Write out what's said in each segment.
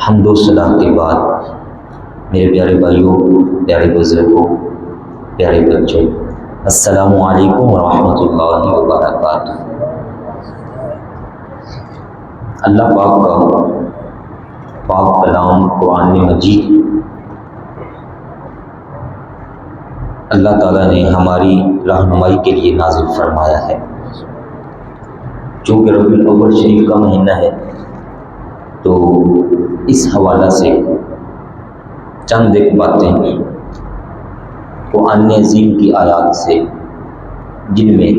حمد و ثنا کے بعد میرے پیارے بھائیوں، پیارے بزرگوں، پیارے بچوں، السلام علیکم ورحمۃ اللہ وبرکاتہ۔ اللہ پاک کا پاک کلام قرآن مجید اللہ تعالیٰ نے ہماری رہنمائی کے لیے نازل فرمایا ہے۔ چونکہ ربیع الاول شریف کا مہینہ ہے تو اس حوالہ سے چند ایک باتیں قرآن عظیم کی آیات سے، جن میں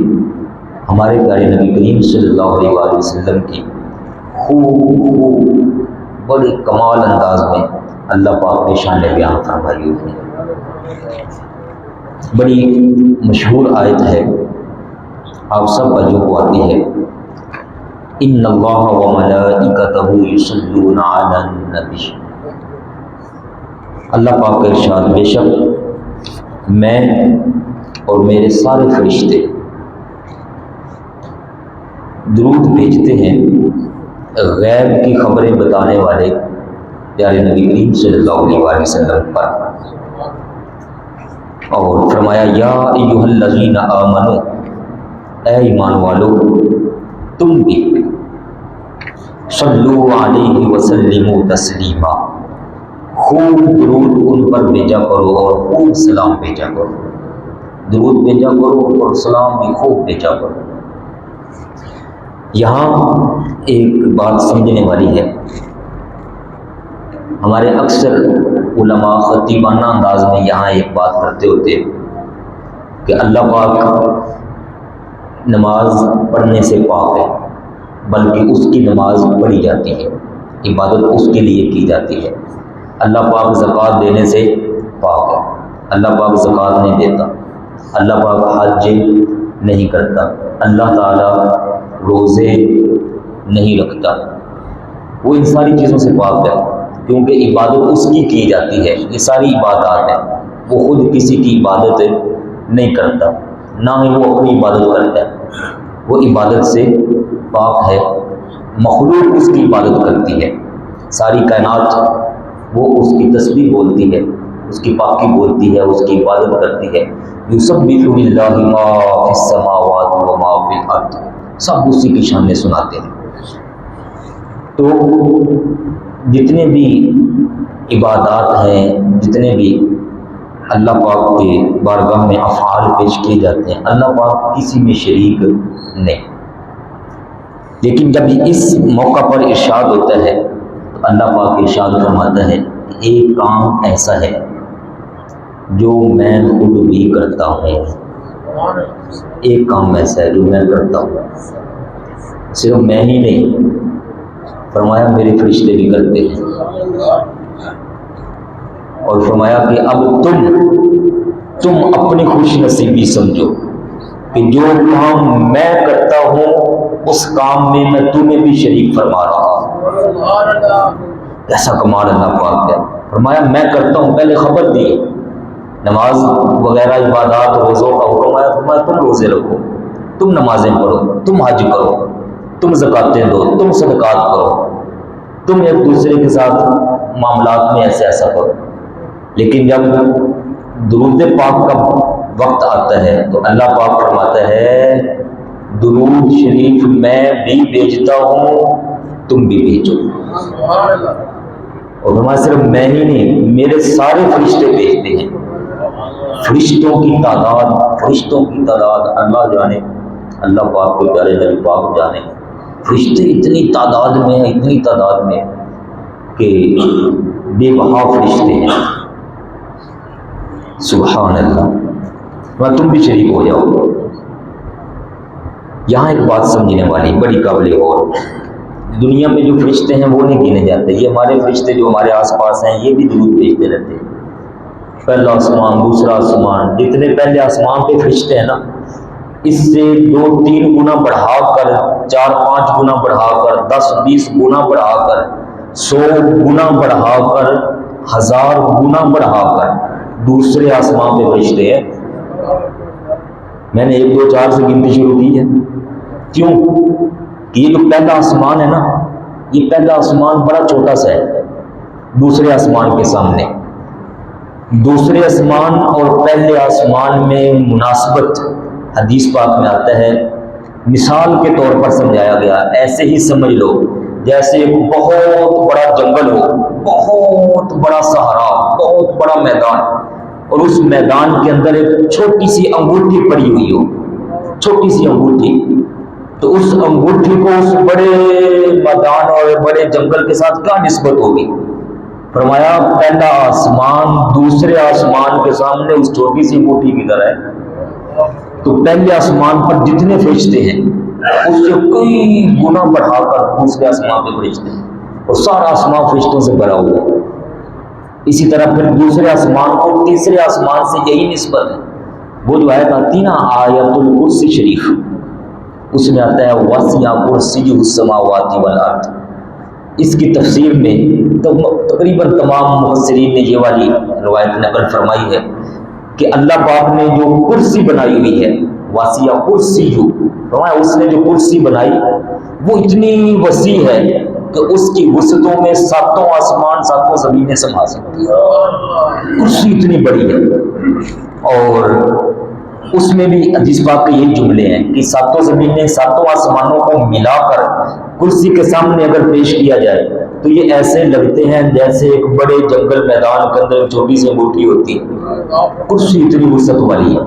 ہمارے پیارے نبی کریم صلی اللہ علیہ وآلہ وسلم کی خوب بڑے کمال انداز میں اللہ پاک نے شان بیان فرمائی ہوئی ہے۔ بڑی مشہور آیت ہے، آپ سب بچوں کو آتی ہے، ان اللہ وملائکتہ یصلون علی النبی۔ اللہ پاک کا ارشاد، بے شک میں اور میرے سارے فرشتے درود بھیجتے ہیں غیب کی خبریں بتانے والے پیارے نبی کریم صلی اللہ علیہ وآلہ وسلم پر، اور فرمایا یا ایھا الذین آمنوا، اے ایمان والو تم بھی صلو علیہ وسلموا تسلیما، خوب درود ان پر بھیجا کرو اور خوب سلام بھیجا کرو، درود بھیجا کرو اور سلام بھی خوب بھیجا کرو۔ یہاں ایک بات سمجھنے والی ہے، ہمارے اکثر علماء خطیبانہ انداز میں یہاں ایک بات کرتے ہوتے کہ اللہ پاک نماز پڑھنے سے پاک ہے، بلکہ اس کی نماز پڑھی جاتی ہے، عبادت اس کے لیے کی جاتی ہے۔ اللہ پاک زکوٰۃ دینے سے پاک ہے، اللہ پاک زکوٰۃ نہیں دیتا، اللہ پاک حج نہیں کرتا، اللہ تعالیٰ روزے نہیں رکھتا، وہ ان ساری چیزوں سے پاک ہے، کیونکہ عبادت اس کی جاتی ہے۔ یہ ساری عبادات ہیں، وہ خود کسی کی عبادت نہیں کرتا، نہ ہی وہ اپنی عبادت کرتا ہے، وہ عبادت سے پاک ہے، مخلوق اس کی عبادت کرتی ہے، ساری کائنات وہ اس کی تسبیح بولتی ہے، اس کی پاکی بولتی ہے، اس کی عبادت کرتی ہے۔ یسبح للہ ما فی السماوات و ما فی الارض، سب اسی کی شان سناتے ہیں۔ تو جتنے بھی عبادات ہیں، جتنے بھی اللہ پاک کے بارگاہ میں افعال پیش کیے جاتے ہیں، اللہ پاک کسی میں شریک نہیں۔ لیکن جب اس موقع پر ارشاد ہوتا ہے تو اللہ پاک ارشاد فرماتا ہے کہ ایک کام ایسا ہے جو میں خود بھی کرتا ہوں، ایک کام ایسا ہے جو میں کرتا ہوں، صرف میں ہی نہیں، فرمایا میرے فرشتے بھی کرتے ہیں، اور فرمایا کہ اب تم اپنی خوش نصیبی سمجھو کہ جو کام میں کرتا ہوں اس کام میں تمہیں بھی شریک فرما رہا ہوں۔ ایسا کمال اللہ پاک ہے، فرمایا میں کرتا ہوں، پہلے خبر دی، نماز وغیرہ عبادات روزوں کا حکم آیا، فرمایا تم روزے رکھو، تم نمازیں پڑھو، تم حج کرو، تم زکاتیں دو، تم صدقات کرو، تم ایک دوسرے کے ساتھ معاملات میں ایسا کرو۔ لیکن جب درود پاک کا وقت آتا ہے تو اللہ پاک فرماتا ہے درود شریف میں بھی بھیجتا ہوں، تم بھی بھیجو، اور فرمایا صرف میں ہی نہیں، میرے سارے فرشتے بھیجتے ہیں۔ فرشتوں کی تعداد اللہ جانے، اللہ پاک کے پیارے نبی پاک جانے، فرشتے اتنی تعداد میں ہیں، اتنی تعداد میں کہ بے بہا فرشتے ہیں، سبحان اللہ۔ تم بھی شریک ہو جاؤ۔ یہاں ایک بات سمجھنے والی بڑی قابل غور، دنیا میں جو فرشتے ہیں وہ نہیں گنے جاتے، یہ ہمارے فرشتے جو ہمارے آس پاس ہیں یہ بھی درود بھیجتے رہتے ہیں، پہلا آسمان، دوسرا آسمان، جتنے پہلے آسمان پہ فرشتے ہیں نا، اس سے 2-3 گنا بڑھا کر، 4-5 گنا بڑھا کر، 10-20 گنا بڑھا کر، 100 گنا بڑھا کر، 1000 گنا بڑھا کر دوسرے آسمان پہ فرشتے ہیں۔ میں نے 1 2 4 سے گنتی شروع کی ہے، کیوں کہ یہ جو پہلا آسمان ہے نا، یہ پہلا آسمان بڑا چھوٹا سا ہے، دوسرے آسمان کے سامنے. دوسرے آسمان اور پہلے آسمان میں مناسبت حدیث پاک میں آتا ہے، مثال کے طور پر سمجھایا گیا. ایسے ہی سمجھ لو جیسے ایک بہت بڑا جنگل ہو، بہت بڑا صحرا، بہت بڑا میدان، اور اس میدان کے اندر ایک چھوٹی سی انگوٹھی پڑی ہوئی ہو، چھوٹی سی انگوٹھی. تو اس انگوٹھی کو اس بڑے میدان اور بڑے جنگل کے ساتھ کیا نسبت ہوگی؟ فرمایا پہلا آسمان دوسرے آسمان کے سامنے اس چھوٹی سی انگوٹھی کی طرح ہے. تو پہلے آسمان پر جتنے فرشتے ہیں اس سے کئی گنا بڑھا کر دوسرے آسمان پہ فرشتے ہیں، اور سارا آسمان فرشتوں سے بھرا ہوا ہے. اسی طرح پھر دوسرے آسمان کو تیسرے آسمان سے یہی نسبت ہے. وہ جو آیت آتی نا آیت الکرسی شریف، اس میں آتا ہے وسع کرسیہ السماوات والارض. اس کی تفسیر میں تقریباً تمام مفسرین نے یہ والی روایت نقل فرمائی ہے کہ اللہ پاک نے جو کرسی بنائی ہوئی ہے، واسیہ کرسی، اس نے جو کرسی بنائی وہ اتنی وسیع ہے کہ اس کی وسعتوں میں ساتوں آسمان ساتوں زمینیں سما سکتی ہیں. کرسی اتنی بڑی ہے. اور اس میں بھی حدیث پاک کے یہی جملے ہیں کہ ساتوں زمینیں ساتوں آسمانوں کو ملا کر کرسی کے سامنے اگر پیش کیا جائے تو یہ ایسے لگتے ہیں جیسے ایک بڑے جنگل میدان کے اندر چھوٹی سی انگوٹھی ہوتی ہے. کرسی اتنی وسعت والی ہے.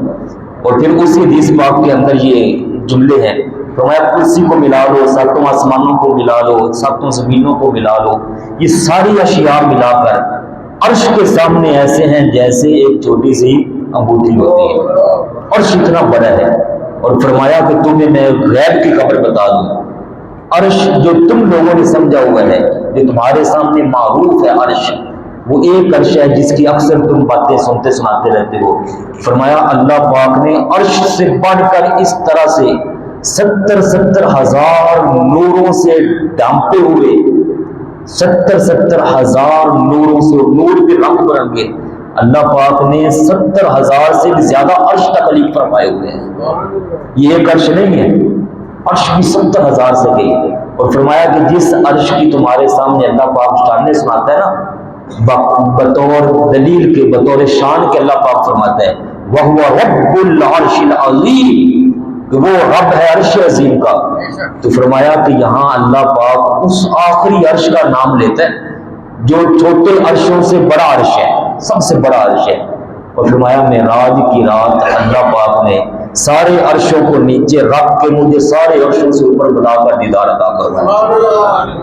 اور پھر اسی حدیث پاک کے اندر یہ جملے ہیں، فرمایا کرسی کو ملا لو، ساتوں آسمانوں کو ملا لو، ساتوں زمینوں کو ملا لو، یہ ساری اشیاء ملا کر عرش کے سامنے ایسے ہیں جیسے ایک چھوٹی سی انگوٹھی ہوتی ہے. عرش اتنا بڑا ہے. اور فرمایا کہ تمہیں میں غیب کی خبر بتا دوں، عرش جو تم لوگوں نے سمجھا ہوا ہے، جو تمہارے سامنے معروف ہے عرش، وہ ایک عرش ہے جس کی اکثر تم باتیں سنتے سناتے رہتے ہو. فرمایا اللہ پاک نے عرش سے بڑھ کر اس طرح سے 70,000 نوروں سے ڈھانپے ہوئے، 70,000 نوروں سے، نور کے رنگ برنگے، اللہ پاک نے 70,000 سے بھی زیادہ عرش تخلیق فرمائے ہوئے ہیں. یہ ایک عرش نہیں ہے، عرش بھی 70,000 سے گئی. اور فرمایا کہ جس عرش کی تمہارے سامنے اللہ پاک شان سناتا ہے نا، بطور دلیل کے، بطور شان کے اللہ پاک فرماتا ہے وَهُوَ رَبُّ الْعَرْشِ الْعَظِيمِ، کہ وہ رب ہے عرش عظیم کا. تو فرمایا کہ یہاں اللہ پاک اس آخری عرش کا نام لیتا ہے جو چھوٹے عرشوں سے بڑا عرش ہے، سب سے بڑا عرش ہے. اور فرمایا معراج کی رات اللہ پاک نے سارے عرشوں کو نیچے رکھ کے مجھے سارے عرشوں سے اوپر بلا کر دیدار عطا کروایا.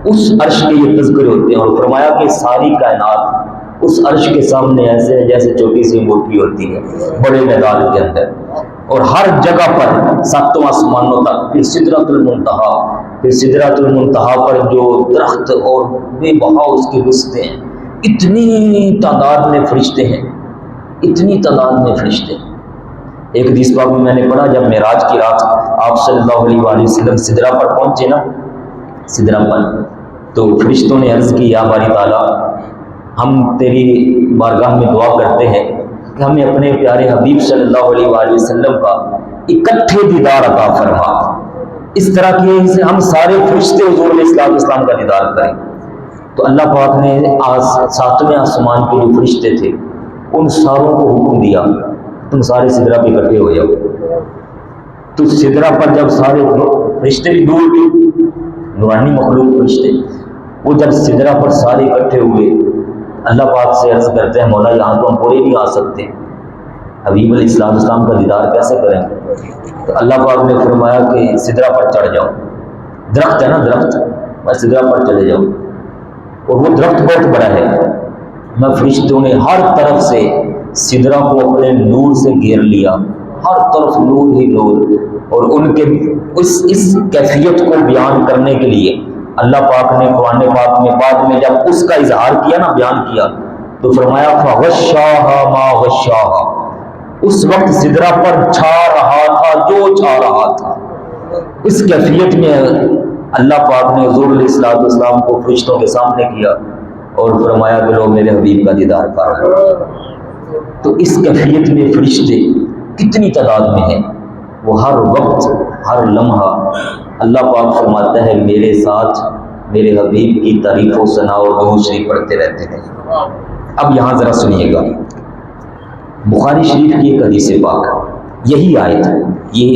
اس عرش کے یہ تذکرے ہوتے ہیں. اور فرمایا کہ ساری کائنات اس عرش کے سامنے ایسے ہے جیسے چھوٹی سی انگوٹھی ہوتی ہے بڑے میدان کے اندر. اور ہر جگہ پر ساتوں آسمانوں تک، پھر سدرۃ المنتہا، پھر سدرۃ المنتہا پر جو درخت اور بے بہا اس کے وسطے ہیں، اتنی تعداد میں فرشتے ہیں، اتنی تعداد میں فرشتے ہیں. ایک حدیث پاک میں نے پڑھا جب معراج کی رات آپ صلی اللہ علیہ وآلہ وسلم سدرہ پر پہنچے نا، سدرہ پر، تو فرشتوں نے عرض کی یا باری تعالیٰ، ہم تیری بارگاہ میں دعا کرتے ہیں کہ ہمیں اپنے پیارے حبیب صلی اللہ علیہ وآلہ وسلم کا اکٹھے دیدار عطا فرما، اس طرح کہ ہم سارے فرشتے حضور علیہ السلام کا دیدار کریں. تو اللہ پاک نے ساتویں آسمان کے جو فرشتے تھے ان ساروں کو حکم دیا تم سارے سدرہ پہ اکٹھے ہو جاؤ. تو سدرہ پر جب سارے فرشتے بھی دور بھی نورانی مخلوق فرشتے، وہ جب سدرہ پر سارے اکٹھے ہوئے اللہ پاک سے عرض کرتے ہیں مولا یہاں تو ہم پورے نہیں آ سکتے، حبیب علیہ السلام کا دیدار کیسے کریں گے؟ تو اللہ پاک نے فرمایا کہ سدرہ پر چڑھ جاؤ، درخت ہے نا درخت، بس سدرہ پر چلے جاؤ. اور وہ درخت بہت بڑا ہے. میں فرشتوں نے ہر طرف سے سدرہ کو اپنے نور سے گھیر لیا، ہر طرف نور ہی نور. اور ان کے اس کیفیت کو بیان کرنے کے لیے اللہ پاک نے قرآن پاک میں بعد میں جب اس کا اظہار کیا نا، بیان کیا، تو فرمایا فَغَشَّاهَا مَا غَشَّاهَا، اس وقت سدرہ پر چھا رہا تھا جو چھا رہا تھا. اس کیفیت میں اللہ پاک نے حضور علیہ السلام کو فرشتوں کے سامنے کیا اور فرمایا کہ لو میرے حبیب کا دیدار کر رہے ہیں. تو اس کیفیت میں فرشتے کتنی تعداد میں ہیں، وہ ہر وقت ہر لمحہ اللہ پاک فرماتا ہے میرے ساتھ میرے حبیب کی تعریف و ثنا و درود شریف پڑھتے رہتے ہیں۔ اب یہاں ذرا سنیے گا، بخاری شریف کی ایک حدیث پاک، یہی آیت، یہ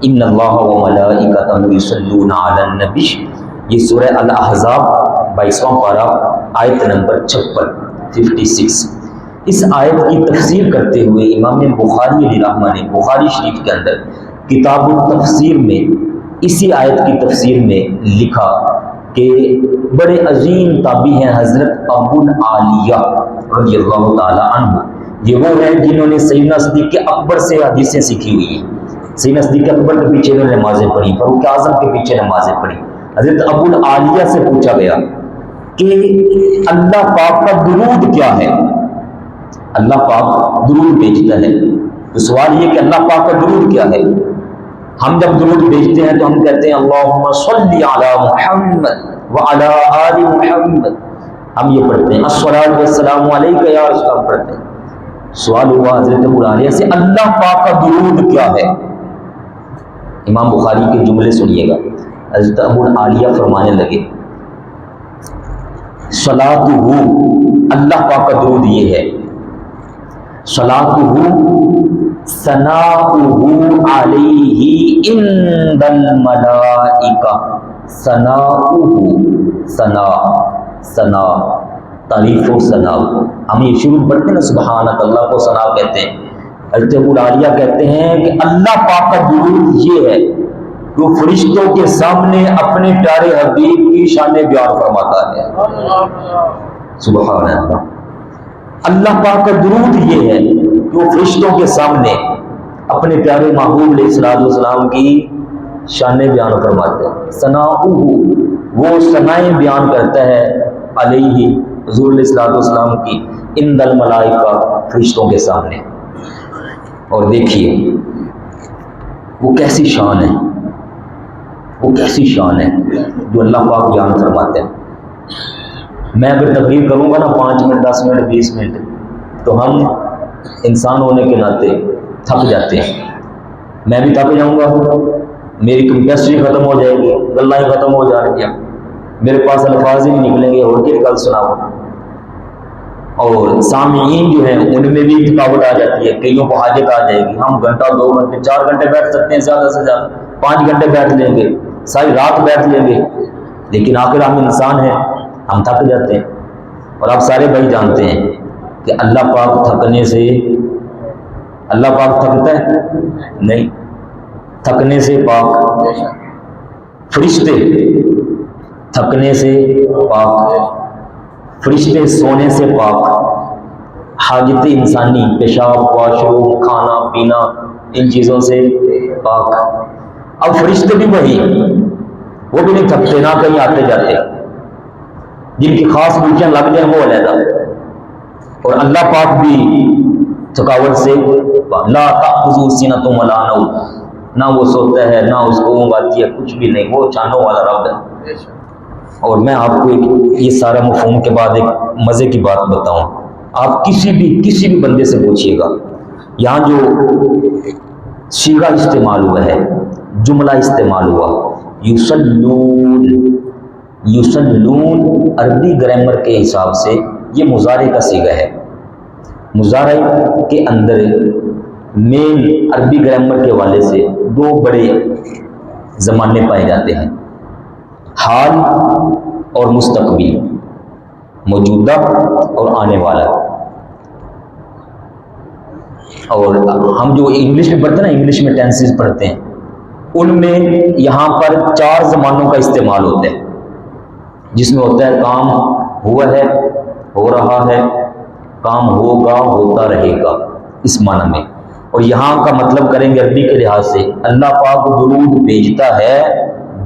ان اللہ و ملائکتہ یصلون علی النبی، یہ سورہ الاحزاب 22واں پارہ آیت نمبر 56 اس آیت کی تفسیر کرتے ہوئے امام بخاری علیہ رحمہ نے بخاری شریف کے اندر کتاب التفسیر میں اسی آیت کی تفسیر میں لکھا کہ بڑے عظیم تابعی ہیں حضرت ابو العالیہ رضی اللہ تعالی عنہ، یہ وہ ہیں جنہوں نے سیدنا صدیق اکبر سے حدیثیں سیکھی ہوئی ہیں۔ سیدنا صدیق اکبر کے پیچھے انہوں نے نمازیں پڑھی، فاروق اعظم کے پیچھے نمازیں پڑھی۔ حضرت ابو العالیہ سے پوچھا گیا کہ اللہ پاک کا درود کیا ہے؟ اللہ پاک درود بھیجتا ہے، تو سوال یہ کہ اللہ پاک کا درود کیا ہے؟ ہم جب درود بھیجتے ہیں تو ہم کہتے ہیں اللہم صلی علی محمد وعلی آل محمد، ہم یہ پڑھتے ہیں الصلاۃ والسلام علیک یا رسول اللہ پڑھتے ہیں۔ سوال ہوا حضرت ابو العالیہ سے اللہ پاک کا درود کیا ہے؟ امام بخاری کے جملے سنیے گا، حضرت ابو العالیہ فرمانے لگے صلاۃہ، اللہ پاک کا درود یہ ہے، صلاۃہ ثناؤہ علیہ عند الملائکہ، ثنا تعریف و ثنا، ہم یہ شروع پڑھتے ہیں نا سبحانک، اللہ کو ثنا کہتے ہیں۔ حضرت ابو العالیہ کہتے ہیں کہ اللہ پاک کا درود یہ ہے جو فرشتوں کے سامنے اپنے پیارے حبیب کی شان بیان فرماتا ہے۔ سبحان اللہ، اللہ پاک کا درود یہ ہے جو فرشتوں کے سامنے اپنے پیارے محبوب علیہ الصلوۃ والسلام کی شان بیان فرماتے ہیں۔ ثناؤہ، وہ ثنائیں بیان کرتا ہے علیہ حضور علیہ الصلوۃ والسلام کی عند الملائکہ، فرشتوں کے سامنے۔ اور دیکھیے وہ کیسی شان ہے، وہ کیسی شان ہے جو اللہ پاک بیان فرماتے ہیں۔ میں اگر تقریر کروں گا نا 5 منٹ 10 منٹ 20 منٹ تو ہم انسان ہونے کے ناطے تھک جاتے ہیں، میں بھی تھک جاؤں گا، میری کیپیسٹی ختم ہو جائے گی، گلیں ختم ہو جائیں گی، میرے پاس الفاظ ہی نہیں نکلیں گے اور کیا کل سناؤ۔ اور سامعین جو ہیں ان میں بھی تھکاوٹ آ جاتی ہے، کئیوں کو حاجت آ جائے گی، ہم گھنٹہ 2 گھنٹے 4 گھنٹے بیٹھ سکتے ہیں، زیادہ سے زیادہ 5 گھنٹے بیٹھ لیں گے، ساری رات بیٹھ لیں گے، لیکن آخر ہم انسان ہیں، ہم تھک جاتے ہیں۔ اور آپ سارے بھائی جانتے ہیں کہ اللہ پاک تھکنے سے، اللہ پاک تھکتا ہے نہیں، تھکنے سے پاک، فرشتے تھکنے سے پاک، فرشتے سونے سے پاک، حاجت انسانی پیشاب واش روم کھانا پینا ان چیزوں سے پاک۔ اب فرشتے بھی وہی، وہ بھی نہیں تھکتے، نہ کہیں آتے جاتے، جن کی خاص ڈیوٹیاں لگ جائیں وہ علیحدہ، اور اللہ پاک بھی تھکاوٹ سے لا تأخذہ سنۃ ولا نوم، نہ وہ سوتا ہے نہ اس کو اونگ آتی ہے، کچھ بھی نہیں، وہ چانوں والا رب ہے۔ اور میں آپ کو یہ سارا مفہوم کے بعد ایک مزے کی بات بتاؤں، آپ کسی بھی بندے سے پوچھئے گا، یہاں جو صیغہ استعمال ہوا ہے، جملہ استعمال ہوا یصلون، عربی گرامر کے حساب سے یہ مضارع کا صیغہ ہے۔ مضارع کے اندر مین عربی گرامر کے حوالے سے 2 بڑے زمانے پائے جاتے ہیں، حال اور مستقبل، موجودہ اور آنے والا۔ اور ہم جو انگلش میں پڑھتے ہیں نا، انگلش میں ٹینسز پڑھتے ہیں، ان میں یہاں پر 4 زمانوں کا استعمال ہوتا ہے، جس میں ہوتا ہے کام ہوا ہے، ہو رہا ہے، کام ہوگا، ہوتا رہے گا، اس معنی میں۔ اور یہاں کا مطلب کریں گے عربی کے لحاظ سے، اللہ پاک درود بھیجتا ہے،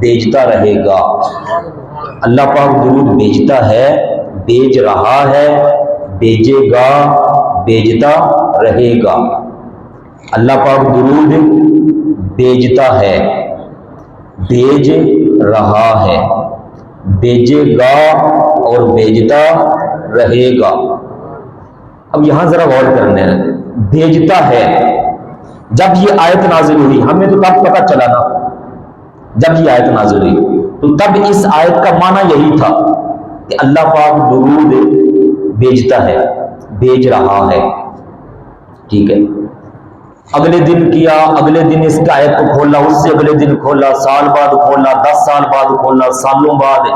بھیجتا رہے گا، اللہ پاک درود بھیجتا ہے، بھیج رہا ہے، بھیجے گا، بھیجتا رہے گا۔ اللہ پاک درود بھیجتا ہے، بھیج رہا ہے، بھیجے گا اور بھیجتا رہے گا۔ اب یہاں ذرا غور کرنا ہے، بھیجتا ہے، جب یہ آیت نازل ہوئی ہمیں تو تب پتہ چلا نا، جب یہ آیت نازل ہوئی تو تب اس آیت کا معنی یہی تھا کہ اللہ پاک درود بھیجتا ہے، بھیج رہا ہے، ٹھیک ہے۔ اگلے دن کیا، اگلے دن اس کی آیت کو کھولا، اس سے اگلے دن کھولا، سال بعد کھولا، 10 سال بعد کھولا، سالوں بعد،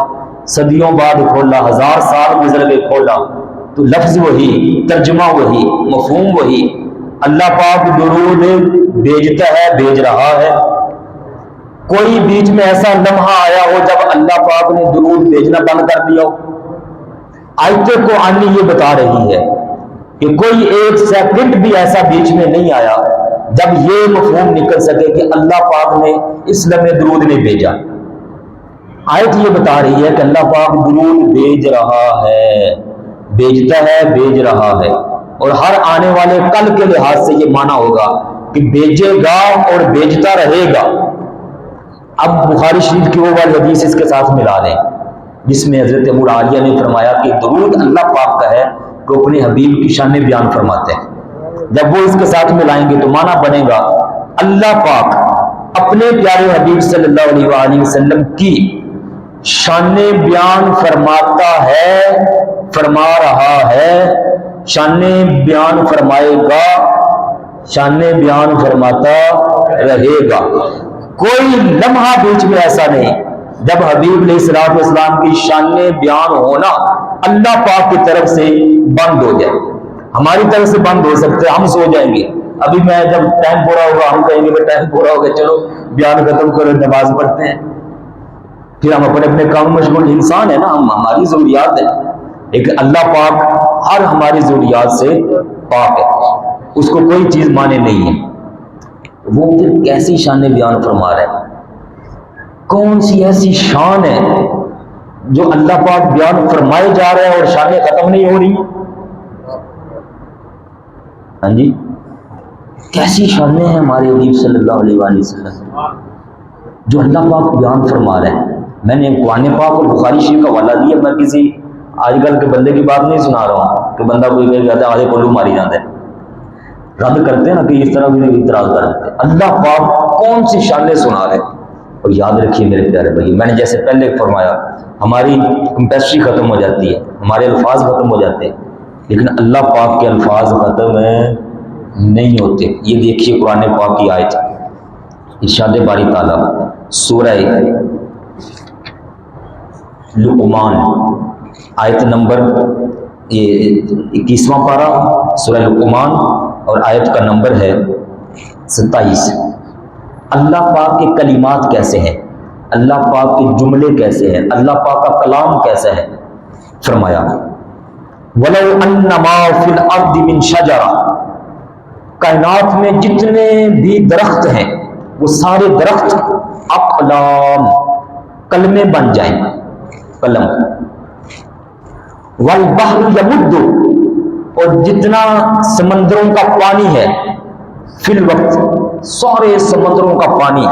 صدیوں بعد کھولا، 1000 سال گزر کے کھولا، تو لفظ وہی، ترجمہ وہی، مفہوم وہی۔ اللہ پاک درود بھیجتا ہے، بھیج رہا ہے۔ کوئی بیچ میں ایسا لمحہ آیا ہو جب اللہ پاک نے درود بھیجنا بند کر دیا ہو؟ آیت قرآنی یہ بتا رہی ہے کہ کوئی ایک سیکنڈ بھی ایسا بیچ میں نہیں آیا جب یہ مفہوم نکل سکے کہ اللہ پاک نے اس لمحے درود نہیں بھیجا۔ آیت یہ بتا رہی ہے کہ اللہ پاک درود بھیج رہا ہے، بھیجتا ہے، بھیج رہا ہے، اور ہر آنے والے کل کے لحاظ سے یہ معنی ہوگا کہ بھیجے گا اور بھیجتا رہے گا۔ اب بخاری شریف کی وہ والی حدیث اس کے ساتھ ملا لیں جس میں حضرت ابو عالیہ نے فرمایا کہ درود اللہ پاک کا ہے کہ اپنے حبیب کی شان بیان فرماتے ہیں۔ جب وہ اس کے ساتھ ملائیں گے تو معنی بنے گا اللہ پاک اپنے پیارے حبیب صلی اللہ علیہ وآلہ وسلم کی شان بیان فرماتا ہے، فرما رہا ہے، شان بیان فرمائے گا، شان بیان فرماتا رہے گا۔ کوئی لمحہ بیچ میں ایسا نہیں جب حبیب علیہ الصلوۃ والسلام کی شان بیان ہونا اللہ پاک کی طرف سے بند ہو جائے۔ ہماری طرف سے بند ہو سکتے، ہم سو جائیں گے، ابھی میں جب ٹائم پورا ہوگا ہم کہیں گے کہ ٹائم پورا ہو گیا، چلو بیان ختم کرو، نماز پڑھتے ہیں، پھر ہم اپنے اپنے کام مشغول۔ انسان ہے نا، ہم ہماری ضروریات ہے، لیکن اللہ پاک ہر ہماری ضروریات سے پاک ہے، اس کو کوئی چیز مانے نہیں ہے۔ وہ پھر کیسی شان بیان فرما رہا ہے؟ کون سی ایسی شان ہے جو اللہ پاک بیان فرمائے جا رہے ہیں اور شانیں ختم نہیں ہو رہی؟ ہاں جی، کیسی شانیں ہیں ہمارے حبیب صلی اللہ علیہ وآلہ وسلم جو اللہ پاک بیان فرما رہے ہیں۔ میں نے قرآن پاک اور بخاری شریف کا حوالہ دیا، میں کسی آج کل کے بندے کی بات نہیں سنا رہا ہوں کہ بندہ کوئی کہے جاتا ہے آدھے پلو ماری جاتا ہے، رد کرتے ہیں نا کہ اس طرح بھی اعتراض کر دیتے ہیں۔ اللہ پاک کون سی شانیں سنا رہے ہیں؟ اور یاد رکھیے میرے پیارے بھائی، میں نے جیسے پہلے فرمایا ہماری کمپیسٹری ختم ہو جاتی ہے، ہمارے الفاظ ختم ہو جاتے ہیں، لیکن اللہ پاک کے الفاظ ختم نہیں ہوتے۔ یہ دیکھیے قرآن پاک کی آیت، ارشاد باری تعالیٰ سورہ لقمان، آیت نمبر 21واں پارہ سورہ لقمان، اور آیت کا نمبر ہے 27۔ اللہ پاک کے کلمات کیسے ہیں، اللہ پاک کے جملے کیسے ہیں، اللہ پاک کا کلام کیسا ہے؟ فرمایا وَلَوْ أَنَّ مَا فِي الْأَرْضِ مِنْ شَجَرَةٍ، کائنات میں جتنے بھی درخت ہیں وہ سارے درخت اقلام، کلمے بن جائیں، قلم۔ وَالْبَحْرُ يَمُدُّ، اور جتنا سمندروں کا پانی ہے، فی الوقت سارے سمندروں کا پانی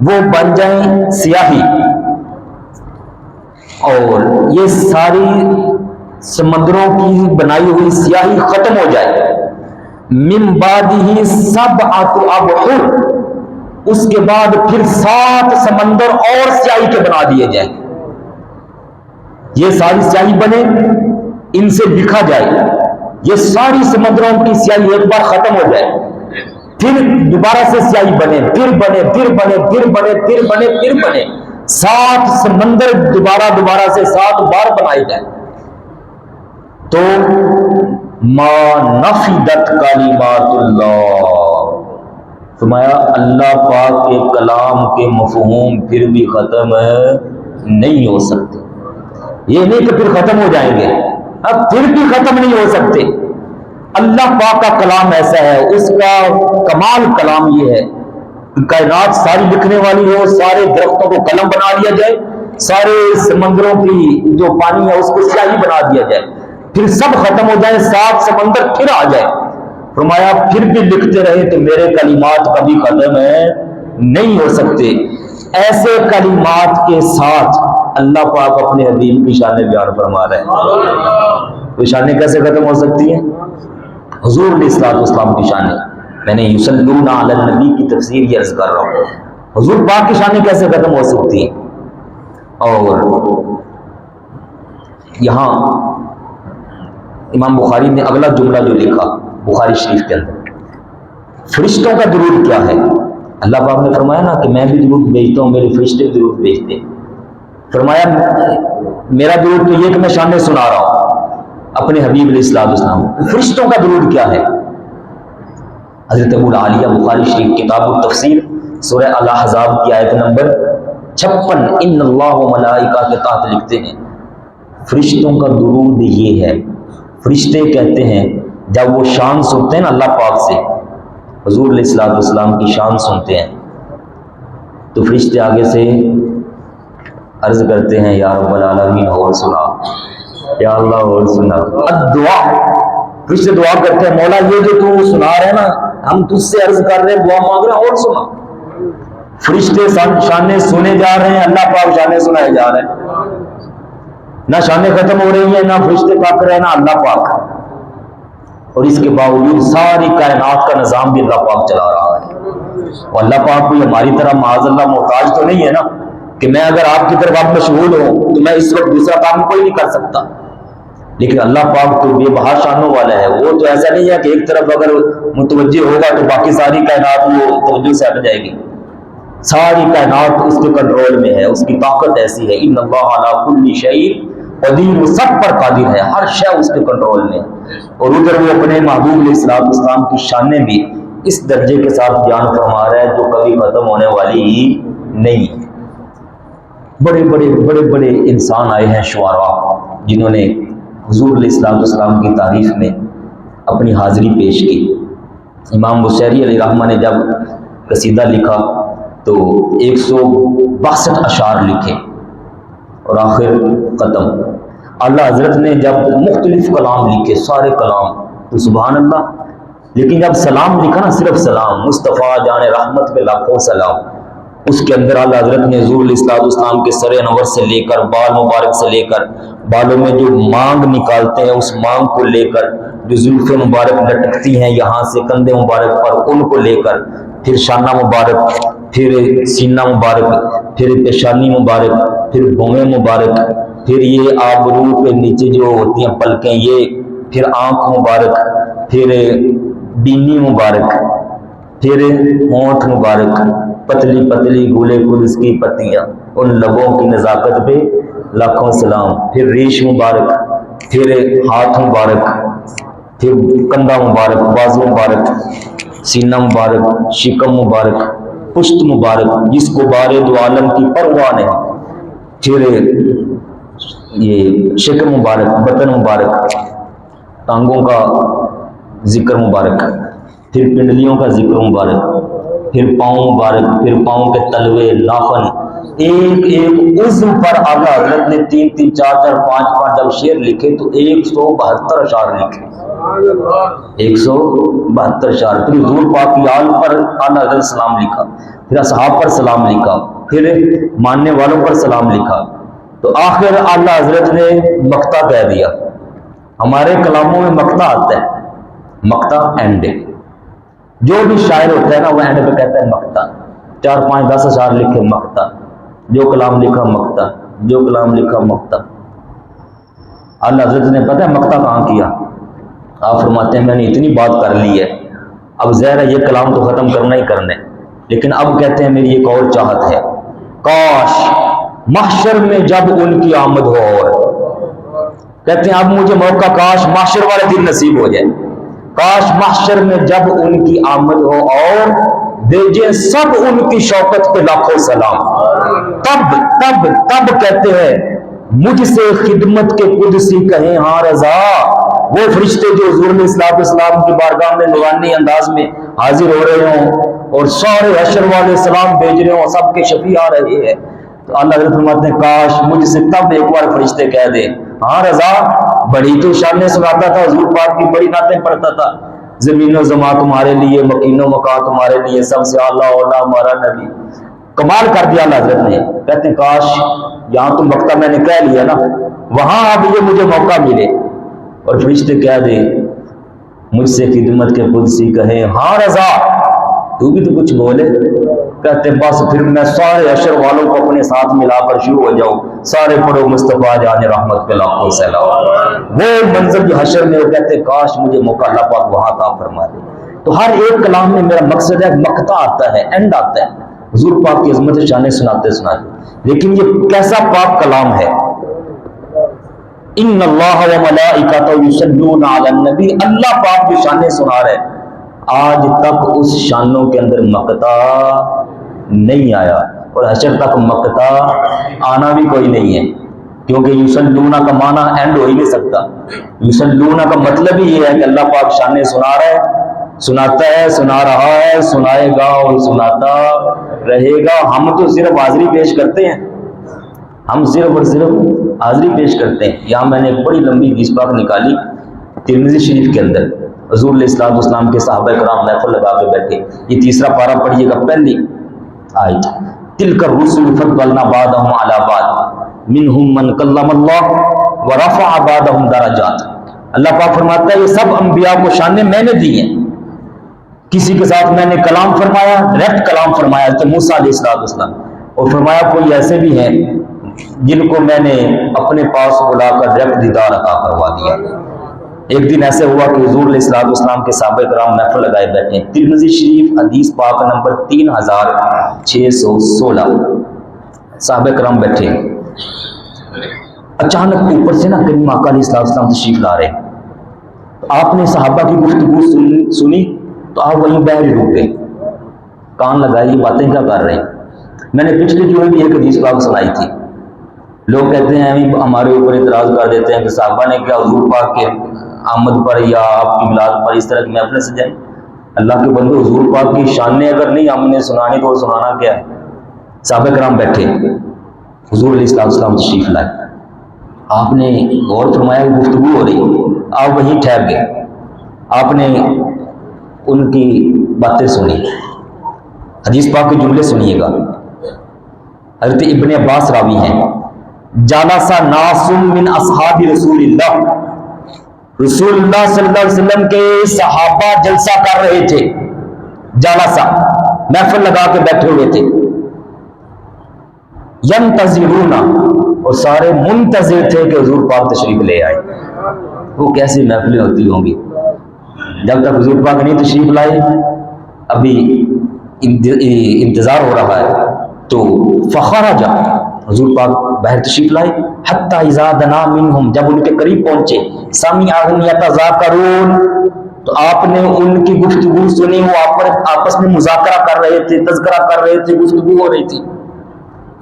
وہ بن جائیں سیاہی، اور یہ ساری سمندروں کی بنائی ہوئی سیاہی ختم ہو جائے، من بعدہ سبعۃ ابحر، اس کے بعد پھر 7 سمندر اور سیاہی کے بنا دیے جائیں، یہ ساری سیاہی بنے، ان سے لکھا جائے، یہ ساری سمندروں کی سیاہی ایک بار ختم ہو جائے، پھر دوبارہ سے سیاہی بنے، پھر بنے، پھر بنے، پھر بنے، پھر بنے، پھر بنے، 7 سمندر دوبارہ سے 7 بار بنائے جائیں، تو ما نفدت کلمات اللہ، فرمایا اللہ پاک کے کلام کے مفہوم پھر بھی ختم نہیں ہو سکتے۔ یہ نہیں کہ پھر ختم ہو جائیں گے، اب پھر بھی ختم نہیں ہو سکتے۔ اللہ پاک کا کلام ایسا ہے، اس کا کمال کلام یہ ہے کہ کائنات ساری لکھنے والی ہو، سارے درختوں کو قلم بنا لیا جائے، سارے سمندروں کی جو پانی ہے اس کو سیاہی بنا دیا جائے، پھر سب ختم ہو جائے، 7 سمندر پھر آ جائے، فرمایا پھر بھی لکھتے رہے تو میرے کلمات کبھی ختم نہیں ہو سکتے۔ ایسے کلمات کے ساتھ اللہ پاک اپنے حبیب کی شان بیان فرما رہے ہیں، تو شانیں کیسے ختم ہو سکتی ہیں؟ حضور علیہ الصلوۃ والسلام کی شانیں، میں نے یصلون علی النبی کی تفسیر یہ عرض کر رہا ہوں، حضور پاک کی شانیں کیسے ختم ہو سکتی ہیں؟ اور یہاں امام بخاری نے اگلا جملہ جو لکھا بخاری شریف کے اندر، فرشتوں کا درود کیا ہے؟ اللہ پاک نے فرمایا نا کہ میں بھی درود بھیجتا ہوں، میرے فرشتے بھی درود بھیجتے ہیں۔ فرمایا میرا درود تو یہ کہ میں شان سنا رہا ہوں اپنے حبیب علیہ السلام، فرشتوں کا درود کیا ہے؟ حضرت ابو العالیہ بخاری شریف کتاب التفسیر سورہ الاحزاب کی آیت نمبر 56 ان اللہ و ملائکہ کے تحت لکھتے ہیں فرشتوں کا درود یہ ہے۔ فرشتے کہتے ہیں جب وہ شان سنتے ہیں نا اللہ پاک سے، حضور علیہ السلام کی شان سنتے ہیں تو فرشتے آگے سے عرض کرتے ہیں یا رب العالمین اور سنا، یا اللہ اور سنا۔ دعا، فرشتے دعا کرتے ہیں مولا یہ جو تو سنا رہے ہیں نا ہم تجھ سے عرض کر رہے ہیں، دعا مانگ رہے ہیں اور سنا۔ فرشتے شانے سنے جا رہے ہیں، اللہ پاک شانے سنائے جا رہے ہیں، نہ شانے ختم ہو رہی ہیں، نہ فرشتے پاک رہے ہیں، نہ اللہ پاک، اور اس کے باوجود ساری کائنات کا نظام بھی اللہ پاک چلا رہا ہے۔ اور اللہ پاک کوئی ہماری طرح معاذ اللہ محتاج تو نہیں ہے نا کہ میں اگر آپ کی طرف آپ مشغول ہوں تو میں اس وقت دوسرا کام کوئی نہیں کر سکتا، لیکن اللہ پاک تو بے بہا شانوں والا ہے، وہ تو ایسا نہیں ہے کہ ایک طرف اگر متوجہ ہوگا تو باقی ساری کائنات وہ توجہ سے ہٹ جائے گی، ساری کائنات اس کے کنٹرول میں ہے، اس کی طاقت ایسی ہے ان اللہ علی کل شیء قدیر، وہ سب پر قادر ہے، ہر شے اس کے کنٹرول میں ہے۔ اور ادھر وہ اپنے محبوب علیہ السلام کی شانیں بھی اس درجے کے ساتھ بیان فرما رہا ہے جو کبھی ختم ہونے والی ہی نہیں۔ بڑے بڑے بڑے بڑے انسان آئے ہیں شعراء جنہوں نے حضور علیہ السلام کی تعریف میں اپنی حاضری پیش کی۔ امام بصیری علیہ رحمہ نے جب قصیدہ لکھا تو 162 اشعار لکھے اور آخر ختم۔ اعلیٰ حضرت نے جب مختلف کلام لکھے سارے کلام تو سبحان اللہ، لیکن جب سلام لکھا نا صرف سلام، مصطفیٰ جان رحمت پہ لاکھوں سلام، اس کے اندر اعلیٰ حضرت نے حضور علیہ السلام کے سر انور سے لے کر بال مبارک سے لے کر بالوں میں جو مانگ نکالتے ہیں اس مانگ کو لے کر جو زلفیں مبارک لٹکتی ہیں یہاں سے کندھے مبارک پر ان کو لے کر پھر شانہ مبارک، پھر سینہ مبارک، پھر پیشانی مبارک، پھر بھویں مبارک، پھر یہ آبرو کے نیچے جو ہوتی ہیں پلکیں یہ، پھر آنکھ مبارک، پھر بینی مبارک، پھر ہونٹ مبارک، پتلی پتلی گولے قدس کی پتیاں، ان لبوں کی نزاکت پہ لاکھوں سلام، پھر ریش مبارک، پھر ہاتھ مبارک، پھر کندھا مبارک، بازو مبارک، سینہ مبارک، شکم مبارک، پشت مبارک جس کو بارے دو عالم کی پرواہ نہیں، پھر یہ شکم مبارک، بطن مبارک، ٹانگوں کا ذکر مبارک، پھر پنڈلیوں کا ذکر مبارک، پھر پاؤں مبارک، پھر پاؤں کے تلوے، ناخن، ایک ایک عضو پر اعلیٰ حضرت نے 3 3 4 4 5 5 جب شعر لکھے تو 172 اشعار لکھے، 172 اشعار۔ پھر حضور پاک کی آل پر اعلیٰ حضرت سلام لکھا، پھر اصحاب پر سلام لکھا، پھر ماننے والوں پر سلام لکھا، تو آخر اعلیٰ حضرت نے مقطع کہہ دیا۔ ہمارے کلاموں میں مقطع آتا ہے، مقطع اینڈ، جو بھی شاعر ہوتا ہے نا وہ اینڈ پہ کہتا ہے مقطع، 4 5 10 اشعار لکھے مقطع، جو کلام لکھا مقطع، جو کلام لکھا مقطع۔ اعلیٰ حضرت نے پتہ ہے مقطع کہاں کیا؟ آپ فرماتے ہیں میں نے اتنی بات کر لی ہے اب ظاہر ہے یہ کلام تو ختم کرنا ہی کرنا ہے، لیکن اب کہتے ہیں میری ایک اور چاہت ہے، کاش محشر میں جب ان کی آمد ہو، اور کہتے ہیں اب مجھے موقع کاش محشر والے دن نصیب ہو جائے، کاش محشر میں جب ان کی آمد ہو اور بھیجے سب ان کی شوکت پہ لاکھوں سلام، تب کہتے ہیں مجھ سے خدمت کے قدسی کہیں ہاں رضا، وہ فرشتے جو حضور علیہ السلام کی بارگاہ میں نورانی انداز میں حاضر ہو رہے ہوں اور سارے حشر والے سلام بھیج رہے ہوں، سب کے شفیع آ رہے ہیں، تو اللہ حضرت فرماتے ہیں کاش مجھ سے تب ایک بار فرشتے کہہ دیں ہاں رضا، بڑی تو شانیں سناتا تھا، حضور پاک کی بڑی نعتیں پڑھتا تھا، زمین و زمان تمہارے لیے، مکین و مکان تمہارے لیے، سب سے اعلیٰ اولا ہمارا نبی، کمال کر دیا اللہ حضرت نے۔ کہتے ہیں کاش یہاں تو مقطع میں نے کہہ لیا نا، وہاں اب یہ مجھے موقع ملے اور فرشتے کہہ دیں مجھ سے خدمت کے قدسی کہیں ہاں رضا، تو بھی تو کچھ بولے. کہتے بس پھر میں سارے حشر والوں کو اپنے ساتھ ملا کر شروع ہو جاؤں, سارے پڑھو مصطفیٰ جان رحمت کے لاکھوں سلام. وہ منظر جو حشر میں وہ کہتے کاش مجھے موقع اللہ پاک وہاں عطا فرما دے. تو ہر ایک کلام میں میرا مقصد ہے, مقطع آتا ہے, اینڈ آتا ہے, حضور پاک کی عظمت شانیں سناتے سناتے. لیکن یہ کیسا پاک کلام ہے. ان اللہ و ملائکتہ یصلون علی النبی, اللہ پاک کی شانیں سنا رہے. آج تک اس شانوں کے اندر مقطع نہیں آیا, اور حشر تک مقطع آنا بھی کوئی نہیں ہے, کیونکہ یصلون کا معنی اینڈ ہو ہی نہیں سکتا. یصلون کا مطلب ہی یہ ہے کہ اللہ پاک شانیں سنا رہا ہے, سناتا ہے, سنا رہا ہے, سنائے گا اور سناتا رہے گا. ہم تو صرف حاضری پیش کرتے ہیں, ہم صرف اور صرف حاضری پیش کرتے ہیں. یہاں میں نے ایک بڑی لمبی حدیث پاک نکالی ترمذی شریف کے اندر. حضور علیہ الصلوۃ والسلام کے صحابہ کرام محفل لگا کے بیٹھے. یہ تیسرا پارہ پڑھیے گا, پہلی آیت. تلک الرسل فضلنا بعضهم علی بعض منهم من کلم اللہ ورفع بعضهم درجات. اللہ پاک فرماتا ہے یہ سب انبیاء کو شانیں میں نے دی ہیں. کسی کے ساتھ میں نے کلام فرمایا, ڈائریکٹ کلام فرمایا حضرت موسیٰ علیہ السلام, اور فرمایا کوئی ایسے بھی ہیں جن کو میں نے اپنے پاس بلا کر ڈائریکٹ دیدار عطا کروا دیا. ایک دن ایسے ہوا کہ حضور علیہ السلام کے صحابہ کرام محفل لگائے بیٹھے ہیں. ترمذی شریف حدیث پاک نمبر 3616. صحابہ کرام بیٹھے, اچانک اوپر سے نا کریم آقا علیہ السلام تشریف لا رہے. آپ نے صحابہ کی گفتگو سنی تو آپ وہیں بہر رک گئے, کان لگائے یہ باتیں کیا کر رہے ہیں. میں نے پچھلے جو بھی ایک حدیث پاک سنائی تھی. لوگ کہتے ہیں ہمارے اوپر اعتراض کر دیتے ہیں کہ صحابہ نے کیا حضور پاک کے آمد پر یا آپ کی میلاد پر اس طرح کی محفلیں سجائیں. اللہ کے بندو, حضور پاک کی شانیں اگر نہیں ہم نے سنانی تو سنانا کیا ہے. صحابہ کرام بیٹھے, حضور علیہ السلام تشریف لائے. آپ نے غور فرمایا کہ گفتگو ہو رہی, آپ وہیں ٹھہر گئے. آپ نے ان کی باتیں سنی. حدیث پاک کے جملے سنیے گا. حضرت ابن عباس راوی ہیں, جالسا ناس من اصحاب رسول اللہ, رسول اللہ صلی اللہ علیہ وسلم کے صحابہ جلسہ کر رہے تھے. جالسا محفل لگا کے بیٹھے ہوئے تھے. ینتظرون, اور سارے منتظر تھے کہ حضور پاک تشریف لے آئے. وہ کیسی محفلیں ہوتی ہوں گی جب تک حضور پاک نہیں تشریف لائے, ابھی انتظار ہو رہا ہے. تو فخرج, حضور پاک باہر تشریف لائے. حتی اذا دنا منہم, جب ان کے قریب پہنچے. سمعہم یتذاکرون, تو آپ نے ان کی گفتگو سنی. وہ آپس میں مذاکرہ کر رہے تھے, تذکرہ کر رہے تھے, گفتگو ہو رہی تھی.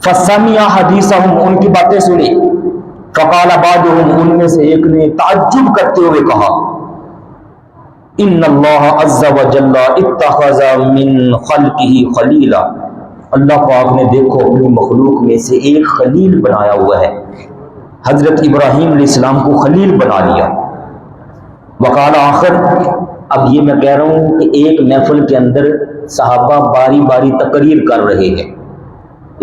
فسمع حدیثہم, ان کی باتیں سنی. فقال بعضهم, ان میں سے ایک نے تعجب کرتے ہوئے کہا, ان اللہ عز وجل اتخذ من خلقہ خلیلا, اللہ پاک نے دیکھو اپنی مخلوق میں سے ایک خلیل بنایا ہوا ہے. حضرت ابراہیم علیہ السلام کو خلیل بنا لیا. وقال آخر, اب یہ میں کہہ رہا ہوں کہ ایک محفل کے اندر صحابہ باری باری تقریر کر رہے ہیں.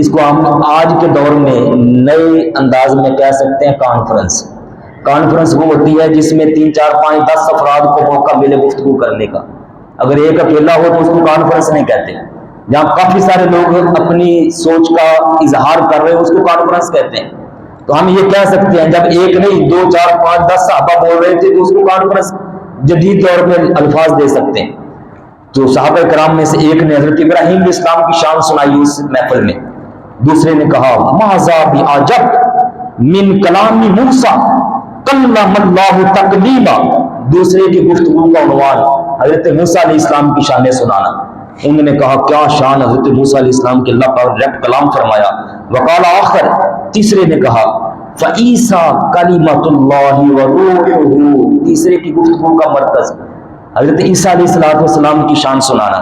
اس کو ہم آج کے دور میں نئے انداز میں کہہ سکتے ہیں کانفرنس. کانفرنس وہ ہوتی ہے جس میں 3 4 5 10 افراد کو موقع ملے گفتگو کرنے کا. اگر ایک اکیلا ہو تو اس کو کانفرنس نہیں کہتے. جہاں کافی سارے لوگ اپنی سوچ کا اظہار کر رہے ہیں اس کو کانفرنس کہتے ہیں. تو ہم یہ کہہ سکتے ہیں جب ایک نہیں 2 4 5 10 صحابہ بول رہے تھے تو اس کو کانفرنس جدید طور پہ الفاظ دے سکتے ہیں. تو صحابہ کرام میں سے ایک نے حضرت ابراہیم علیہ السلام کی شان سنائی اس محفل میں. دوسرے نے کہا ماذا بعجب من کلام موسیٰ کلم اللہ تکلیما, دوسرے کی گفتگو کا عنوان حضرت موسیٰ علیہ السلام کی شانیں سنانا. انہوں نے کہا کیا شان حضرت موسیٰ علیہ السلام کے, اللہ پاک ڈائریکٹ کلام فرمایا. وقال آخر, تیسرے نے کہا فعیسیٰ کلمۃ اللہ وروحہ, تیسرے کی گفتگو کا مرکز حضرت عیسیٰ علیہ السلام کی شان سنانا.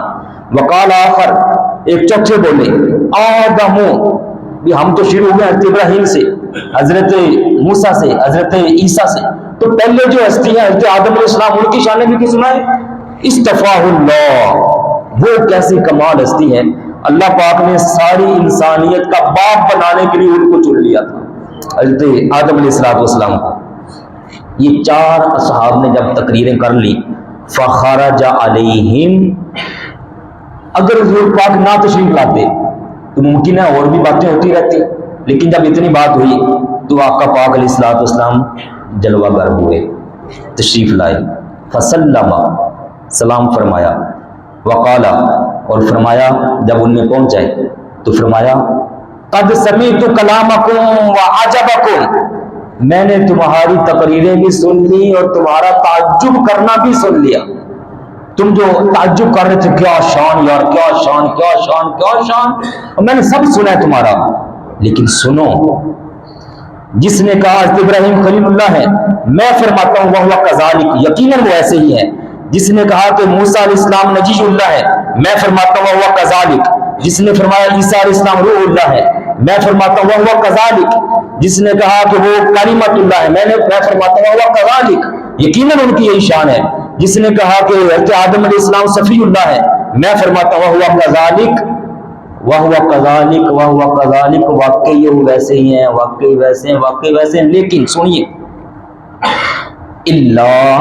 وقال آخر, ایک چوتھے بولے آدم, ہم تو شروع ہوئے حضرت ابراہیم سے, حضرت موسیٰ سے, حضرت عیسیٰ سے, تو پہلے جو ہستی ہیں حضرت آدم علیہ السلام, ان کی شانیں بھی کی سنائے. استفاہ اللہ, وہ کیسی کمال ہستی ہے. اللہ پاک نے ساری انسانیت کا باپ بنانے کے لیے ان کو چن لیا تھا, حضرت آدم علیہ السلام کو. یہ 4 اصحاب نے جب تقریریں کر لی, فخرج علیہم اگر حضور پاک نہ تشریف لاتے تو ممکن ہے اور بھی باتیں ہوتی رہتی، لیکن جب اتنی بات ہوئی تو آقا پاک علیہ الصلوۃ والسلام جلوہ گر ہوئے، تشریف لائے، فسلم، سلام فرمایا، وقالا، اور فرمایا جب ان میں پہنچے تو فرمایا قد سمعت کلامکم وعجبکم، میں نے تمہاری تقریریں بھی سن لی اور تمہارا تعجب کرنا بھی سن لیا، تم جو تعجب کر رہے تھے کیا شان یار، کیا شان، کیا شان، کیا شان، اور میں نے سب سنا ہے تمہارا، لیکن سنو، جس نے کہا حضرت ابراہیم خلیل اللہ ہے، میں فرماتا ہوں وہ کذالک، یقیناً وہ ایسے ہی ہے، جس نے کہا کہ موسیٰ علیہ السلام نجی اللہ ہے، میں فرماتا ہوں وہ کذالک، جس نے فرمایا عیسیٰ علیہ السلام روح اللہ ہے، میں فرماتا ہوں وہ کذالک، جس نے کہا کہ وہ کلمۃ اللہ ہے، میں فرماتا ہوں وہ کذالک، یقیناً ان کی یہی شان ہے، جس نے کہا کہ حضرت آدم علیہ السلام صفی اللہ ہے، میں فرماتا ہوں وہ کذالک، وَهُوَ كَذَلِكَ وَهُوَ كَذَلِكَ، واقعی وہ ویسے ہی ہیں، واقعی ویسے ہیں، واقعی ویسے ہیں، لیکن سنیے، اللہ،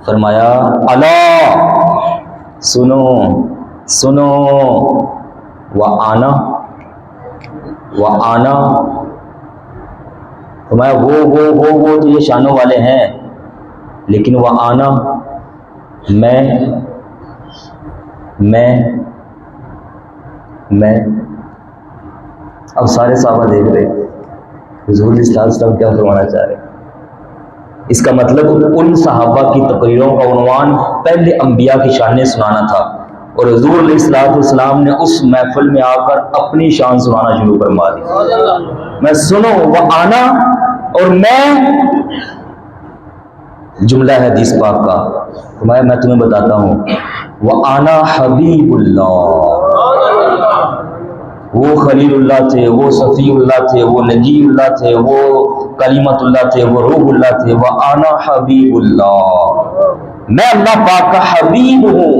فرمایا اللہ، سنو سنو، وَآنَا، وَآنَا، فرمایا وہ تو یہ شانوں والے ہیں، لیکن وَآنَا، میں اب سارے صحابہ دیکھ رہے حضور صلی اللہ علیہ وسلم کیا فرمانا چاہ رہے، اس کا مطلب ان صحابہ کی تقریروں کا عنوان پہلے انبیاء کی شانیں سنانا تھا، اور حضور علیہ الصلوۃ والسلام نے اس محفل میں آ کر اپنی شان سنانا شروع فرما دی، میں سنو، وہ آنا، اور میں، جملہ ہے حدیث پاک کا، میں تمہیں بتاتا ہوں، وہ آنا حبیب اللہ، وہ خلیل اللہ تھے، وہ صفی اللہ تھے، وہ نجی اللہ تھے، وہ کلمت اللہ تھے، وہ روح اللہ تھے، وہ آنا حبیب اللہ، میں اللہ پاک کا حبیب ہوں،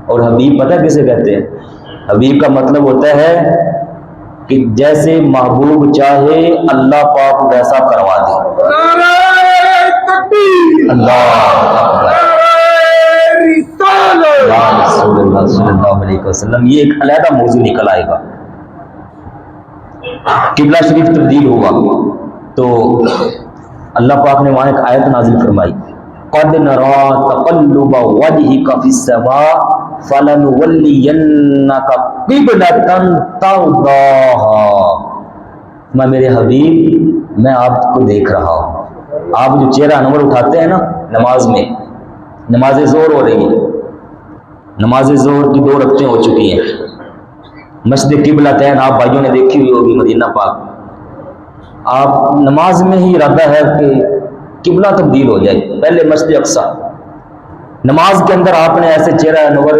اور حبیب پتہ کسے کہتے ہیں؟ حبیب کا مطلب ہوتا ہے کہ جیسے محبوب چاہے اللہ پاک ویسا کروا دے، اللہ رسول اللہ صلی اللہ علیہ وسلم، یہ ایک علیحدہ موضوع نکل آئے گا، قبلہ شریف تبدیل ہوگا تو اللہ پاک نے وہاں ایک آیت نازل فرمائی، قد نرى تقلب وجهك في السماء فلنولينك قبلة ترضاها، میں میرے حبیب میں آپ کو دیکھ رہا ہوں، آپ جو چہرہ انور اٹھاتے ہیں نا نماز میں، نماز ظہر ہو رہی ہے، نماز ظہر کی 2 رکعتیں ہو چکی ہیں، مسجد قبلتین آپ بھائیوں نے دیکھی ہوئی ہوگی مدینہ پاک، آپ نماز میں ہی ارادہ ہے کہ قبلہ تبدیل ہو جائے، پہلے مسجد اقصی، نماز کے اندر آپ نے ایسے چہرہ انور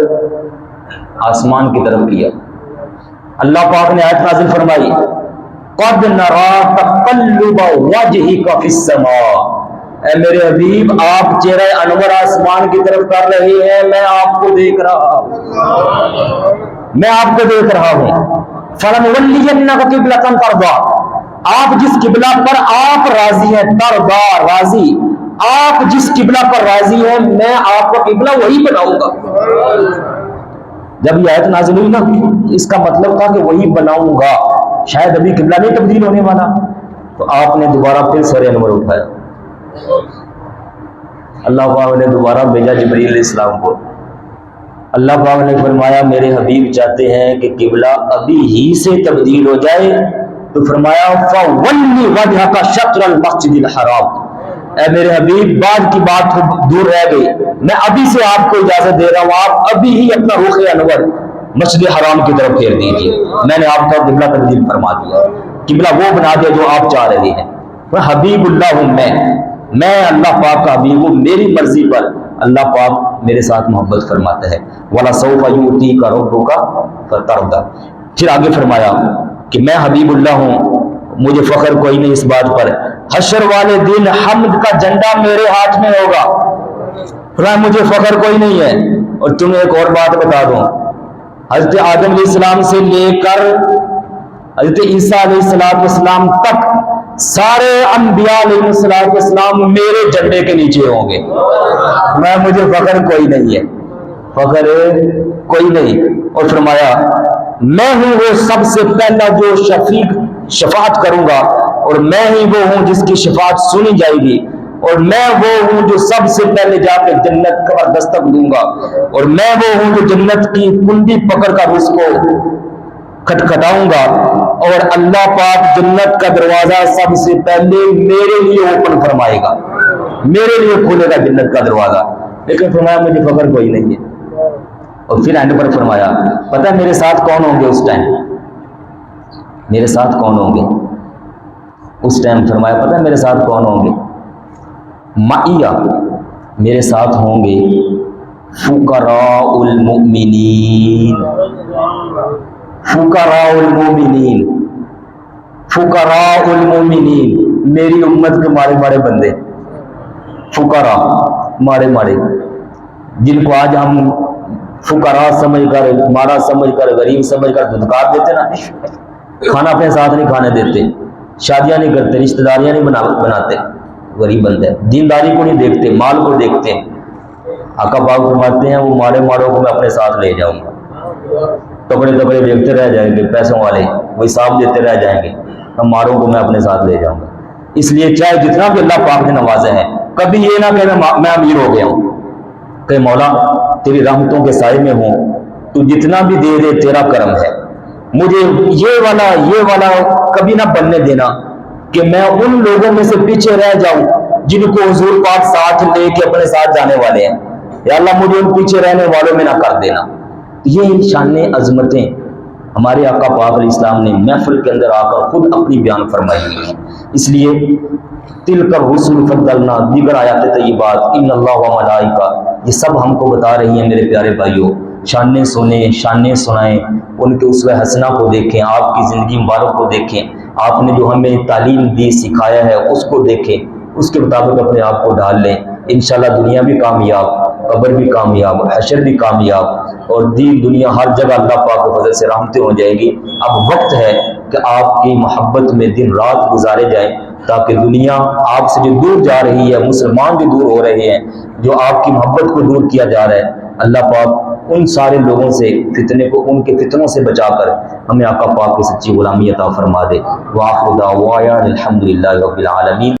آسمان کی طرف کیا، اللہ پاک نے آیت نازل فرمائی، قد نرى تقلب وجهك في السماء، اے میرے حبیب آپ چہرہ انور آسمان کی طرف کر رہے ہیں، میں آپ کو دیکھ رہا ہوں، میں آپ کو دیکھ رہا ہوں، فَلَنُوَلِّيَنَّكَ قِبْلَةً تَرْضَاهَا، آپ جس قبلہ پر آپ راضی ہیں، ترضا راضی، آپ جس قبلہ پر راضی ہیں میں آپ کا قبلہ وہی بناؤں گا، جب یہ آیت نازل ہوئی نا اس کا مطلب تھا کہ وہی بناؤں گا، شاید ابھی قبلہ نہیں تبدیل ہونے والا، تو آپ نے دوبارہ پھر سر انور اٹھایا، اللہ پاک نے دوبارہ بھیجا جبرائیل علیہ السلام کو، اللہ پاک نے فرمایا میرے حبیب چاہتے ہیں کہ قبلہ ابھی ہی سے تبدیل ہو جائے، تو فرمایا فَوَلِّ وَجْهَكَ شَطْرَ الْمَسْجِدِ الْحَرَامِ، اے میرے حبیب بعد کی بات دور رہ گئی، میں ابھی سے آپ کو اجازت دے رہا ہوں، آپ ابھی ہی اپنا رخ انور مسجد حرام کی طرف پھیر دیجیے، میں نے آپ کا قبلہ تبدیل فرما دیا، قبلہ وہ بنا دیا جو آپ چاہ رہے ہیں، میں حبیب اللہ ہوں، میں اللہ پاک کا حبیب ہوں، میری مرضی پر اللہ پاک میرے ساتھ محبت فرماتا ہے، وَلَسَوْفَ يُؤْتِيكَ رَبُّكَ فَتَرْضَىٰ، پھر آگے فرمایا کہ میں حبیب اللہ ہوں، مجھے فخر کوئی نہیں اس بات پر، حشر والے دن حمد کا جھنڈا میرے ہاتھ میں ہوگا، فرمایا مجھے فخر کوئی نہیں ہے، اور تمہیں ایک اور بات بتا دوں، حضرت آدم علیہ السلام سے لے کر حضرت عیسیٰ علیہ السلام تک سارے انبیاء علیہ السلام میرے جھنڈے کے نیچے ہوں گے، میں مجھے فخر کوئی نہیں ہے، فخر کوئی نہیں. اور فرمایا میں ہوں وہ سب سے پہلا جو شفاعت کروں گا، اور میں ہی وہ ہوں جس کی شفاعت سنی جائے گی، اور میں وہ ہوں جو سب سے پہلے جا کے جنت کا دستک دوں گا، اور میں وہ ہوں جو جنت کی کنڈی پکڑ کر اس کو کھٹکھٹاؤں گا، اور اللہ پاک جنت کا دروازہ سب سے پہلے میرے لیے اوپن فرمائے گا، میرے لیے کھولے گا جنت کا دروازہ. لیکن فرمایا مجھے فخر کوئی نہیں ہے. اور پھر اینڈ پر فرمایا پتہ ہے میرے ساتھ کون ہوں گے اس ٹائم؟ میرے ساتھ کون ہوں گے اس ٹائم؟ فرمایا پتہ ہے میرے ساتھ کون ہوں گے؟ معیہ میرے ساتھ ہوں گے فقراء المؤمنین. فقراء المؤمنین، فقراء المؤمنین، میری امت کے مارے مارے بندے، فقراء مارے مارے، جن کو آج ہم فقراء سمجھ کر، مارا سمجھ کر، غریب سمجھ کر دھتکار دیتے نا، کھانا اپنے ساتھ نہیں کھانے دیتے، شادیاں نہیں کرتے، رشتہ داریاں نہیں بناتے، غریب بندے دینداری کو نہیں دیکھتے، مال کو دیکھتے ہیں. آقا پاک فرماتے ہیں وہ مارے ماروں کو میں اپنے ساتھ لے جاؤں گا. ٹکڑے ٹکڑے دیکھتے رہ جائیں گے پیسوں والے، وہ حساب دیتے رہ جائیں گے، ہم ماروں کو میں اپنے ساتھ لے جاؤں گا. اس لیے چاہے جتنا بھی اللہ پاک نے نوازا ہے، کبھی یہ نہ کہ میں امیر ہو گیا ہوں، کہ مولا تیری رحمتوں کے سائے میں ہوں، تو جتنا بھی دے دے تیرا کرم ہے، مجھے یہ والا کبھی نہ بننے دینا کہ میں ان لوگوں میں سے پیچھے رہ جاؤں جن کو حضور پاک ساتھ لے کے اپنے ساتھ جانے والے ہیں. یا اللہ مجھے ان پیچھے رہنے والوں میں نہ کر دینا. یہ شان عظمتیں ہمارے آقا پاک علیہ السلام نے محفل کے اندر آ کر خود اپنی بیان فرمائی ہوئی ہیں. اس لیے تلک الرسل فضلنا، دیگر آیات طیبات، ان اللہ و ملائکہ، یہ سب ہم کو بتا رہی ہیں میرے پیارے بھائیوں. شانیں سنیں، شانیں سنائیں، ان کے اسوہ حسنہ کو دیکھیں، آپ کی زندگی مبارک کو دیکھیں، آپ نے جو ہمیں تعلیم دی سکھایا ہے اس کو دیکھیں، اس کے مطابق اپنے آپ کو ڈھال لیں. انشاءاللہ دنیا بھی کامیاب، قبر بھی کامیاب، حشر بھی کامیاب، اور دین دنیا ہر جگہ اللہ پاک کے فضل سے رحمتیں ہو جائے گی. اب وقت ہے کہ آپ کی محبت میں دن رات گزارے جائیں، تاکہ دنیا آپ سے جو دور جا رہی ہے، مسلمان جو دور ہو رہے ہیں، جو آپ کی محبت کو دور کیا جا رہا ہے، اللہ پاک ان سارے لوگوں سے فتنے کو، ان کے فتنوں سے بچا کر ہمیں آقا پاک کی سچی غلامی عطا فرما دے. وآخر دعوانا الحمدللہ رب العالمین.